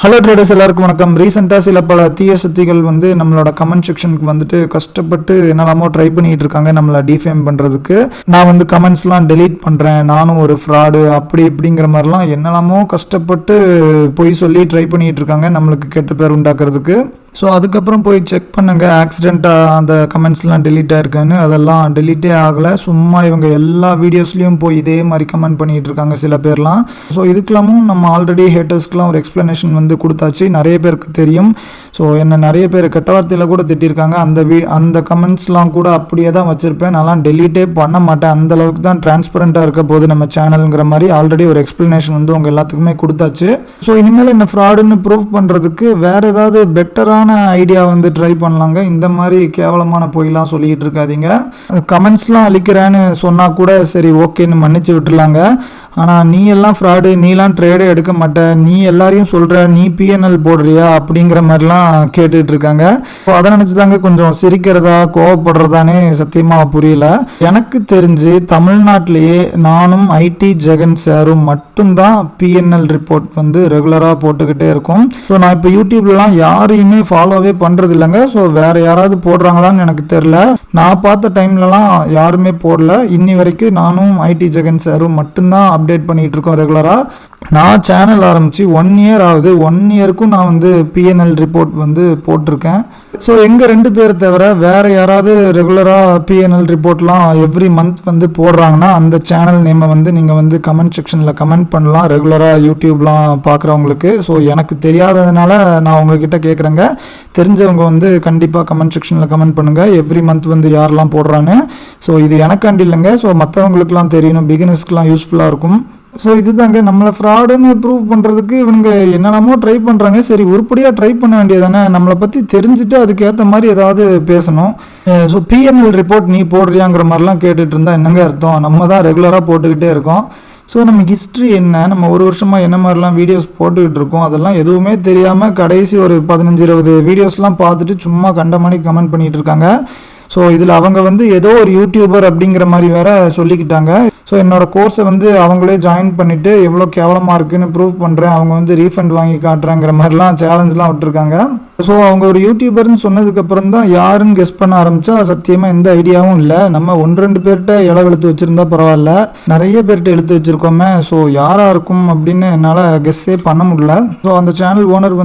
Hello traders எல்லாருக்கும் வணக்கம். ரீசெண்டாக சில பல தீய சக்திகள் நம்மளோட கமெண்ட் செக்ஷனுக்கு கஷ்டப்பட்டு என்னெல்லாமோ ட்ரை பண்ணிட்டு இருக்காங்க நம்மளை டிஃபேம் பண்ணுறதுக்கு. நான் கமெண்ட்ஸ்லாம் டெலீட் பண்ணுறேன், நானும் ஒரு ஃப்ராடு அப்படி இப்படிங்கிற மாதிரிலாம் என்னெல்லாமோ கஷ்டப்பட்டு போய் சொல்லி ட்ரை பண்ணிட்டு இருக்காங்க நம்மளுக்கு கெட்ட பேர் உண்டாக்குறதுக்கு. ஸோ அதுக்கப்புறம் போய் செக் பண்ணுங்க, ஆக்சிடெண்ட்டாக அந்த கமெண்ட்ஸ்லாம் டெலீட் ஆயிருக்கான்னு. அதெல்லாம் டெலீட்டே ஆகலை. சும்மா இவங்க எல்லா வீடியோஸ்லேயும் போய் இதே மாதிரி கமெண்ட் பண்ணிகிட்டு இருக்காங்க சில பேர்லாம். ஸோ இதுக்கெல்லாமும் நம்ம ஆல்ரெடி ஹேட்டர்ஸ்க்குலாம் ஒரு எக்ஸ்ப்ளனேஷன் கொடுத்தாச்சு, நிறைய பேருக்கு தெரியும். ஸோ என்ன நிறைய பேர் கெட்ட வார்த்தையில் கூட திட்டிருக்காங்க. அந்த கமெண்ட்ஸ்லாம் கூட அப்படியே தான் வச்சுருப்பேன், நான்லாம் டெலீட்டே பண்ண மாட்டேன். அந்தளவுக்கு தான் டிரான்ஸ்பரண்ட்டாக இருக்க போது நம்ம சேனலுங்கிற மாதிரி ஆல்ரெடி ஒரு எக்ஸ்ப்ளனேஷன் உங்கள் எல்லாத்துக்குமே கொடுத்தாச்சு. ஸோ இனிமேல் என்ன ஃப்ராடுன்னு ப்ரூவ் பண்ணுறதுக்கு வேறு ஏதாவது பெட்டரான ஐடியா ட்ரை பண்ணலாங்க. இந்த மாதிரி கேவலமான பொய்லாம் சொல்லிட்டு இருக்காதீங்க. கமெண்ட்ஸ்லாம் அளிக்கிறேன்னு சொன்னால் கூட சரி ஓகேன்னு மன்னிச்சு விட்டுலாங்க. ஆனால் நீ எல்லாம் ஃப்ராடு, நீலாம் ட்ரேடே எடுக்க மாட்ட, நீ எல்லாரையும் சொல்கிற, நீ பிஎன்எல் போடுறியா அப்படிங்கிற மாதிரிலாம் கேட்டுட்டு இருக்காங்க. ஸோ அதை நினச்சி தாங்க கொஞ்சம் சிரிக்கிறதா கோவப்படுறதானே சத்தியமாக புரியல. எனக்கு தெரிஞ்சு தமிழ்நாட்டிலேயே நானும் ஐடி ஜெகன் சாரும் மட்டும்தான் பிஎன்எல் ரிப்போர்ட் ரெகுலராக போட்டுக்கிட்டே இருக்கும். ஸோ நான் இப்போ யூடியூப்லாம் யாரையுமே ஃபாலோவே பண்ணுறது இல்லைங்க. ஸோ வேறு யாராவது போடுறாங்களான்னு எனக்கு தெரில. நான் பார்த்த டைம்லலாம் யாருமே போடல. இன்னி வரைக்கும் நானும் ஐடி ஜெகன் சாரும் மட்டும்தான் அப்டேட் பண்ணிட்டு இருக்கோம் ரெகுலராக. நான் சேனல் ஆரம்பித்து 1 இயர் ஆகுது. 1 இயருக்கும் நான் பிஎன்எல் ரிப்போர்ட் போட்டிருக்கேன். ஸோ எங்கள் 2 பேர் தவிர வேறு யாராவது ரெகுலராக பிஎன்எல் ரிப்போர்ட்லாம் எவ்ரி மந்த் போடுறாங்கன்னா அந்த சேனல் நேமை நீங்கள் கமெண்ட் செக்ஷனில் கமெண்ட் பண்ணலாம், ரெகுலராக யூடியூப்லாம் பார்க்குறவங்களுக்கு. ஸோ எனக்கு தெரியாததுனால நான் உங்ககிட்ட கேட்குறேங்க. தெரிஞ்சவங்க கண்டிப்பாக கமெண்ட் செக்ஷனில் கமெண்ட் பண்ணுங்கள், எவ்ரி மந்த் யாரெல்லாம் போடுறான்னு. ஸோ இது எனக்காண்டி இல்லைங்க, ஸோ மற்றவங்களுக்குலாம் தெரியணும், பிகினர்ஸ்க்குலாம் யூஸ்ஃபுல்லாக இருக்கும். ஸோ இதுதாங்க நம்மளை ஃப்ராடுன்னு ப்ரூவ் பண்ணுறதுக்கு இவங்க என்னெல்லாமோ ட்ரை பண்ணுறாங்க. சரி உருப்படியாக ட்ரை பண்ண வேண்டியதானே, நம்மளை பற்றி தெரிஞ்சுட்டு அதுக்கேற்ற மாதிரி ஏதாவது பேசணும். ஸோ பிஎன்எல் ரிப்போர்ட் நீ போடுறியாங்கிற மாதிரிலாம் கேட்டுட்டு இருந்தால் என்னங்க அர்த்தம்? நம்ம தான் ரெகுலராக போட்டுக்கிட்டே இருக்கோம். ஸோ நம்ம ஹிஸ்ட்ரி என்ன, நம்ம ஒரு வருஷமாக என்ன மாதிரிலாம் வீடியோஸ் போட்டுக்கிட்டு இருக்கோம், அதெல்லாம் எதுவுமே தெரியாமல் கடைசி ஒரு 15-20 வீடியோஸ்லாம் பார்த்துட்டு சும்மா கண்டமானி கமெண்ட் பண்ணிகிட்டு இருக்காங்க. ஸோ இதில் அவங்க ஏதோ ஒரு யூடியூபர் அப்படிங்கிற மாதிரி வேற சொல்லிக்கிட்டாங்க. ஸோ என்னோட கோர்ஸை அவங்களே ஜாயின் பண்ணிவிட்டு எவ்வளோ கேவலமாக இருக்குன்னு ப்ரூவ் பண்ணுறேன், அவங்க ரீஃபண்ட் வாங்கி காட்டுறாங்கிற மாதிரிலாம் சேலஞ்செலாம் விட்டுருக்காங்க. ஸோ அவங்க ஒரு யூடியூபர்னு சொன்னதுக்கப்புறம் தான் யாருன்னு கெஸ் பண்ண ஆரம்பித்தா சத்தியமாக எந்த ஐடியாவும் இல்லை. நம்ம 1-2 பேர்கிட்ட இடம் எழுத்து வச்சுருந்தா பரவாயில்ல, நிறைய பேர்கிட்ட எழுத்து வச்சுருக்கோமே. ஸோ யாராக இருக்கும் அப்படின்னு என்னால் கெஸ்ஸே பண்ண முடியல. ஸோ அந்த சேனல் ஓனர்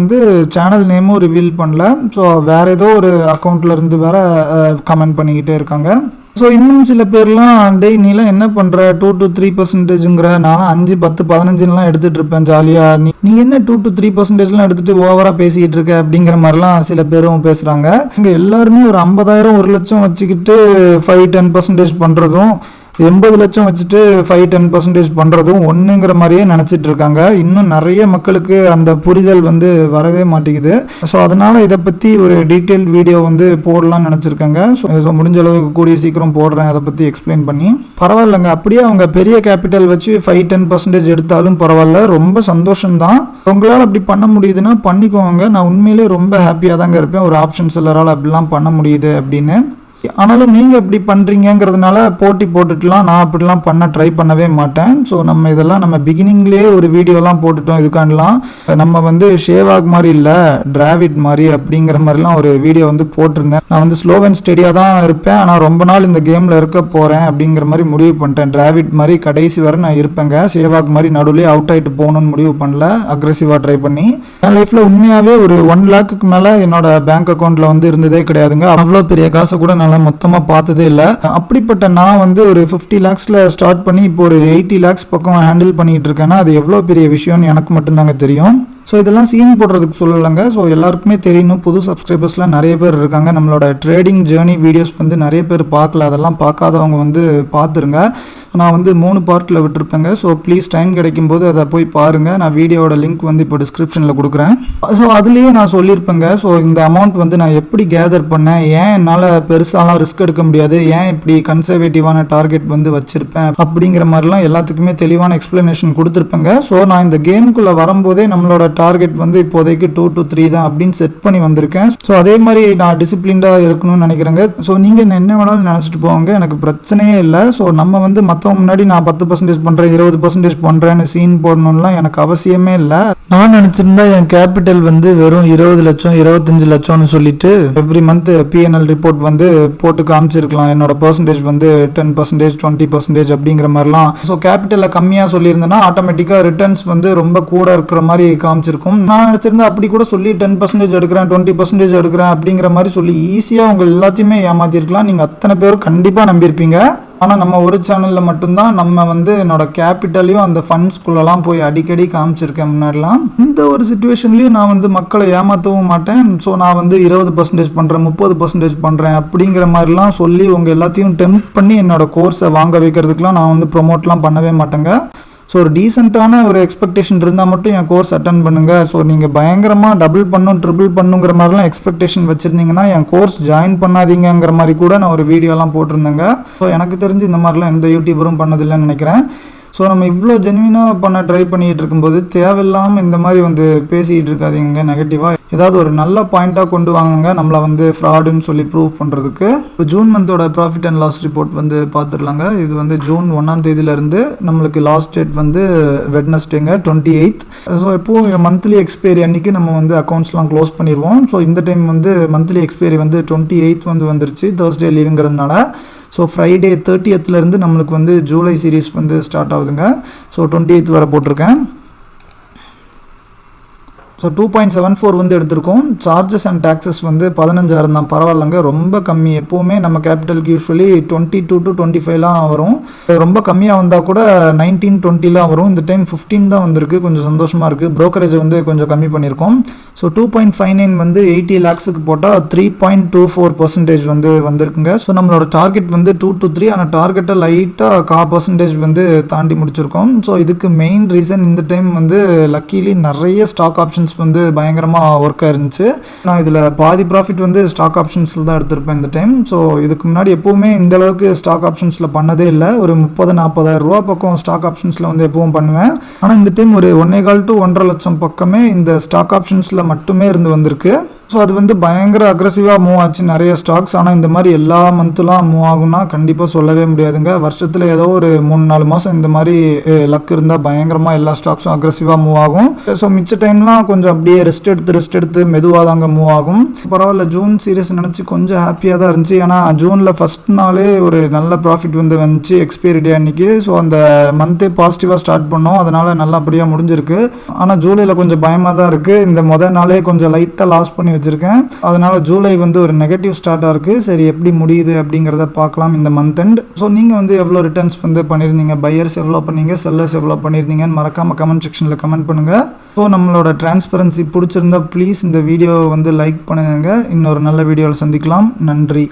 சேனல் நேமும் ரிவீல் பண்ணல. ஸோ வேறு ஏதோ ஒரு அக்கௌண்ட்லேருந்து வேற கமெண்ட் பண்ணிக்கிட்டே இருக்காங்க. ஸோ இன்னும் சில பேர்லாம் டேய் நீலாம் என்ன பண்ணுற 2 to 3%ங்கிற, நானும் 5, 10, 15லாம் எடுத்துகிட்டு இருப்பேன் ஜாலியாக, நீ என்ன 2 to 3%லாம் எடுத்துகிட்டு ஓவராக பேசிக்கிட்டு இருக்க அப்படிங்கிற மாதிரிலாம் சில பேரும் பேசுகிறாங்க. இங்கே எல்லாருமே ஒரு 50,000 1 லட்சம் வச்சுக்கிட்டு 5-10% பண்ணுறதும், 80 லட்சம் வச்சுட்டு 5-10% பண்ணுறதும் ஒன்றுங்கிற மாதிரியே நினச்சிட்டு இருக்காங்க. இன்னும் நிறைய மக்களுக்கு அந்த புரிதல் வரவே மாட்டேங்குது. ஸோ அதனால் இதை பற்றி ஒரு டீட்டெயில் வீடியோ போடலாம்னு நினச்சிருக்காங்க. ஸோ முடிஞ்ச அளவுக்கு கூடிய சீக்கிரம் போடுறேன், அதை பற்றி எக்ஸ்பிளைன் பண்ணி. பரவாயில்லைங்க, அப்படியே அவங்க பெரிய கேபிட்டல் வச்சு 5-10% எடுத்தாலும் பரவாயில்ல, ரொம்ப சந்தோஷம்தான். உங்களால் அப்படி பண்ண முடியுதுன்னா பண்ணிக்கோங்க. நான் உண்மையிலே ரொம்ப ஹாப்பியாக தாங்க இருப்பேன், ஒரு ஆப்ஷன் செல்லரால் அப்படிலாம் பண்ண முடியுது அப்படின்னு. ஆனாலும் நீங்கள் இப்படி பண்ணுறீங்கிறதுனால போட்டி போட்டுட்டுலாம் நான் அப்படிலாம் பண்ண ட்ரை பண்ணவே மாட்டேன். ஸோ நம்ம இதெல்லாம் நம்ம பிகினிங்லேயே ஒரு வீடியோலாம் போட்டுட்டோம். இதுக்காண்டலாம் நம்ம ஷேவாக் மாதிரி இல்லை, டிராவிட் மாதிரி அப்படிங்கிற மாதிரிலாம் ஒரு வீடியோ போட்டிருந்தேன். நான் ஸ்லோ அண்ட் ஸ்டெடியாக தான் இருப்பேன், ஆனால் ரொம்ப நாள் இந்த கேமில் இருக்க போகிறேன் அப்படிங்கிற மாதிரி முடிவு பண்ணிட்டேன். டிராவிட் மாதிரி கடைசி வரை நான் இருப்பேங்க, ஷேவாக் மாதிரி நடுவில் அவுட் ஆகிட்டு போகணும்னு முடிவு பண்ணல, அக்ரெசிவாக ட்ரை பண்ணி. என் லைஃப்பில் உண்மையாகவே ஒரு 1 lakhக்கு மேலே என்னோட பேங்க் அக்கௌண்ட்டில் இருந்ததே கிடையாதுங்க. அவ்வளோ பெரிய காசை கூட நான் மொத்தமாக பார்த்ததே இல்லை. அப்படிப்பட்ட நான் ஒரு 50 lakhsல ஸ்டார்ட் பண்ணி இப்போ ஒரு 80 lakhs பக்கம் ஹேண்டில் பண்ணிட்டு இருக்கேன்னா அது எவ்வளோ பெரிய விஷயம்னு எனக்கு மட்டும்தாங்க தெரியும். ஸோ இதெல்லாம் சீன் போடுறதுக்கு சொல்லலைங்க. ஸோ எல்லாருக்குமே தெரியணும், புது சப்ஸ்கிரைபர்ஸ்லாம் நிறைய பேர் இருக்காங்க. நம்மளோட ட்ரேடிங் ஜேர்னி வீடியோஸ் நிறைய பேர் பார்க்கல, அதெல்லாம் பார்க்காதவங்க பார்த்துருங்க. நான் 3 பார்ட்டில் விட்டுருப்பேங்க. ஸோ ப்ளீஸ் டைம் கிடைக்கும் போது அதை போய் பாருங்கள். நான் வீடியோட லிங்க் இப்போ டிஸ்கிரிப்ஷனில் கொடுக்குறேன். ஸோ அதுலேயே நான் சொல்லியிருப்பேங்க. ஸோ இந்த அமௌண்ட் நான் எப்படி கேதர் பண்ணேன், ஏன் என்னால் பெருசாலாம் ரிஸ்க் எடுக்க முடியாது, ஏன் இப்படி கன்சர்வேட்டிவான டார்கெட் வச்சுருப்பேன் அப்படிங்கிற மாதிரிலாம் எல்லாத்துக்குமே தெளிவான எக்ஸ்பிளனேஷன் கொடுத்துருப்பேங்க. ஸோ நான் இந்த கேமுக்குள்ளே வரும்போதே நம்மளோட டார்கெட் இப்போதைக்கு 2 to 3 தான் அப்படின்னு செட் பண்ணி வந்திருக்கேன். ஸோ அதே மாதிரி நான் டிசிப்ளின்டாக இருக்கணும்னு நினைக்கிறேங்க. ஸோ நீங்கள் என்ன வேணாலும் நினச்சிட்டு போவாங்க, எனக்கு பிரச்சனையே இல்லை. ஸோ நம்ம மற்றவங்க முன்னாடி நான் 10% பண்ணுறேன் 20% பண்ணுறேன்னு சீன் போடணும்லாம் எனக்கு அவசியமே இல்லை. நான் நினச்சிருந்தா என் கேபிட்டல் வந்து வெறும் 20 லட்சம் 25 லட்சம்னு சொல்லிட்டு எவ்ரி மந்த் பிஎன்எல் ரிப்போர்ட் வந்து போட்டு காமிச்சிருக்கலாம். என்னோட பர்சன்டேஜ் வந்து 10% 20% அப்படிங்கிற மாதிரிலாம். ஸோ கேபிட்டலில் கம்மியாக சொல்லியிருந்தேன்னா ஆட்டோமேட்டிக்காக ரிட்டர்ன்ஸ் வந்து ரொம்ப கூட இருக்கிற மாதிரி காமிச்சிருக்கும். நான் நினச்சிருந்தா அப்படி கூட சொல்லி 10% எடுக்கிறேன் 20% எடுக்கிறேன் அப்படிங்கிற மாதிரி சொல்லி ஈஸியாக உங்கள் எல்லாத்தையுமே ஏமாற்றிருக்கலாம். நீங்கள் அத்தனை பேரும் கண்டிப்பாக நம்பியிருப்பீங்க. ஆனால் நம்ம ஒரு சேனலில் மட்டும்தான் நம்ம வந்து என்னோட கேபிட்டலையும் அந்த ஃபண்ட்ஸ்குள்ளெல்லாம் போய் அடிக்கடி காமிச்சிருக்கேன் முன்னாடிலாம். இந்த ஒரு சுச்சுவேஷன்லேயும் நான் வந்து மக்களை ஏமாற்றவும் மாட்டேன். ஸோ நான் வந்து 20% பண்ணுறேன் 30% பண்ணுறேன் அப்படிங்கிற மாதிரிலாம் சொல்லி உங்கள் எல்லாத்தையும் டெம்ப்ட் பண்ணி என்னோட கோர்ஸை வாங்க வைக்கிறதுக்கெலாம் நான் வந்து ப்ரொமோட்லாம் பண்ணவே மாட்டேங்க. ஸோ ஒரு டீசெண்டான ஒரு எக்ஸ்பெக்டேஷன் இருந்தால் மட்டும் என் கோர்ஸ் அட்டன் பண்ணுங்கள். ஸோ நீங்கள் பயங்கரமாக டபுள் பண்ணும் ட்ரிபிள் பண்ணுங்கிற மாதிரிலாம் எக்ஸ்பெக்டேஷன் வச்சுருந்தீங்கன்னா என் கோர்ஸ் ஜாயின் பண்ணாதீங்கிற மாதிரி கூட நான் ஒரு வீடியோலாம் போட்டிருந்தேங்க. ஸோ எனக்கு தெரிஞ்சு இந்த மாதிரிலாம் எந்த யூடியூபரும் பண்ணதில்லைன்னு நினைக்கிறேன். ஸோ நம்ம இவ்வளோ ஜென்வினாக பண்ண ட்ரை பண்ணிகிட்டு இருக்கும்போது தேவையில்லாமல் இந்த மாதிரி வந்து பேசிகிட்டு இருக்காதீங்க நெகட்டிவாக. ஏதாவது ஒரு நல்ல பாயிண்ட்டாக கொண்டு வாங்குங்க நம்மளை வந்து ஃப்ராடுன்னு சொல்லி ப்ரூவ் பண்ணுறதுக்கு. இப்போ ஜூன் மந்தோட ப்ராஃபிட் அண்ட் லாஸ் ரிப்போர்ட் வந்து பார்த்துடலாங்க. இது வந்து ஜூன் 1ஆம் தேதியிலேருந்து நம்மளுக்கு லாஸ்ட் டேட் வந்து வெட்னஸ்டேங்க 28th. ஸோ எப்போது மந்த்லி எக்ஸ்பைரி அன்றைக்கி நம்ம வந்து அக்கௌண்ட்ஸ்லாம் க்ளோஸ் பண்ணிடுவோம். ஸோ இந்த டைம் வந்து மந்த்லி எக்ஸ்பைரி வந்து 28th வந்து வந்துருச்சு, தேர்ஸ்டே லீவுங்கிறதுனால. ஸோ ஃப்ரைடே 30th நம்மளுக்கு வந்து ஜூலை சீரீஸ் வந்து ஸ்டார்ட் ஆகுதுங்க. ஸோ 28th வரை போட்டிருக்கேன். ஸோ 2.74 வந்து எடுத்திருக்கோம். சார்ஜஸ் அண்ட் டேக்ஸஸ் வந்து 15,000 தான், பரவாயில்லைங்க, ரொம்ப கம்மி. எப்போவுமே நம்ம கேபிட்டலுக்கு யூஸ்வலி 22 to 25 வரும். ரொம்ப கம்மியாக வந்தால் கூட 19, 20 வரும். இந்த டைம் 15 தான் வந்திருக்கு, கொஞ்சம் சந்தோஷமாக இருக்குது. ப்ரோக்கரேஜ் வந்து கொஞ்சம் கம்மி பண்ணியிருக்கோம். ஸோ 2.59 வந்து 80 lakhsக்கு போட்டால் 3.24% வந்து வந்திருக்குங்க. ஸோ நம்மளோட டார்கெட் வந்து 2 to 3, ஆனால் டார்கெட்டை லைட்டாக 0.5% வந்து தாண்டி முடிச்சிருக்கோம். ஸோ இதுக்கு மெயின் ரீசன் இந்த டைம் வந்து லக்கிலி நிறைய ஸ்டாக் ஆப்ஷன்ஸ் வந்து பயங்கரமாக ஒர்க் ஆயிருந்துச்சு. நான் இதில் பாதி ப்ராஃபிட் வந்து ஸ்டாக் ஆப்ஷன்ஸில் தான் எடுத்திருப்பேன் இந்த டைம். ஸோ இதுக்கு முன்னாடி எப்போவுமே இந்த அளவுக்கு ஸ்டாக் ஆப்ஷன்ஸில் பண்ணதே இல்லை. ஒரு 30,000-40,000 ரூபா பக்கம் ஸ்டாக் ஆப்ஷன்ஸில் வந்து எப்பவும் பண்ணுவேன். ஆனால் இந்த டைம் ஒரு 1.25 to 1.5 லட்சம் பக்கமே இந்த ஸ்டாக் ஆப்ஷன்ஸில் மட்டுமே இருந்து வந்திருக்கு. ஸோ அது வந்து பயங்கர அக்ரெசிவாக மூவ் ஆச்சு நிறைய ஸ்டாக்ஸ். ஆனால் இந்த மாதிரி எல்லா மந்த்துலாம் மூவ் ஆகும்னா கண்டிப்பாக சொல்லவே முடியாதுங்க. வருஷத்தில் ஏதோ ஒரு 3-4 மாதம் இந்த மாதிரி லக் இருந்தால் பயங்கரமாக எல்லா ஸ்டாக்ஸும் அக்ரெசிவாக மூவ் ஆகும். ஸோ மிச்ச டைம்லாம் கொஞ்சம் அப்படியே ரெஸ்ட் எடுத்து மெதுவாக தாங்க மூவ் ஆகும். பரவாயில்ல, ஜூன் சீரியஸ் நினச்சி கொஞ்சம் ஹாப்பியாக தான் இருந்துச்சு. ஏன்னா ஜூனில் ஃபஸ்ட் நாளே ஒரு நல்ல ப்ராஃபிட் வந்து வந்துச்சு எக்ஸ்பைரி டே அன்றைக்கி. ஸோ அந்த மந்த்தே பாசிட்டிவாக ஸ்டார்ட் பண்ணோம், அதனால் நல்லபடியாக முடிஞ்சிருக்கு. ஆனால் ஜூலையில் கொஞ்சம் பயமாக தான் இருக்குது. இந்த முதல் நாளே கொஞ்சம் லைட்டாக லாஸ் பண்ணி வச்சிருக்கேன். அதனால ஜூலை வந்து ஒரு நெகட்டிவ் ஸ்டார்ட்டாக இருக்குது. சரி, எப்படி முடியுது அப்படிங்கிறத பார்க்கலாம் இந்த மந்த் எண்ட். ஸோ நீங்கள் வந்து எவ்வளோ ரிட்டர்ன்ஸ் வந்து பண்ணியிருந்தீங்க, பையர்ஸ் எவ்வளோ பண்ணீங்க, செல்லர்ஸ் எவ்வளோ பண்ணியிருந்தீங்கன்னு மறக்காமல் கமெண்ட் செக்ஷனில் கமெண்ட் பண்ணுங்கள். ஸோ நம்மளோட டிரான்ஸ்பரன்சி பிடிச்சிருந்தா ப்ளீஸ் இந்த வீடியோவை வந்து லைக் பண்ணுங்க. இன்னொரு நல்ல வீடியோவில் சந்திக்கலாம். நன்றி.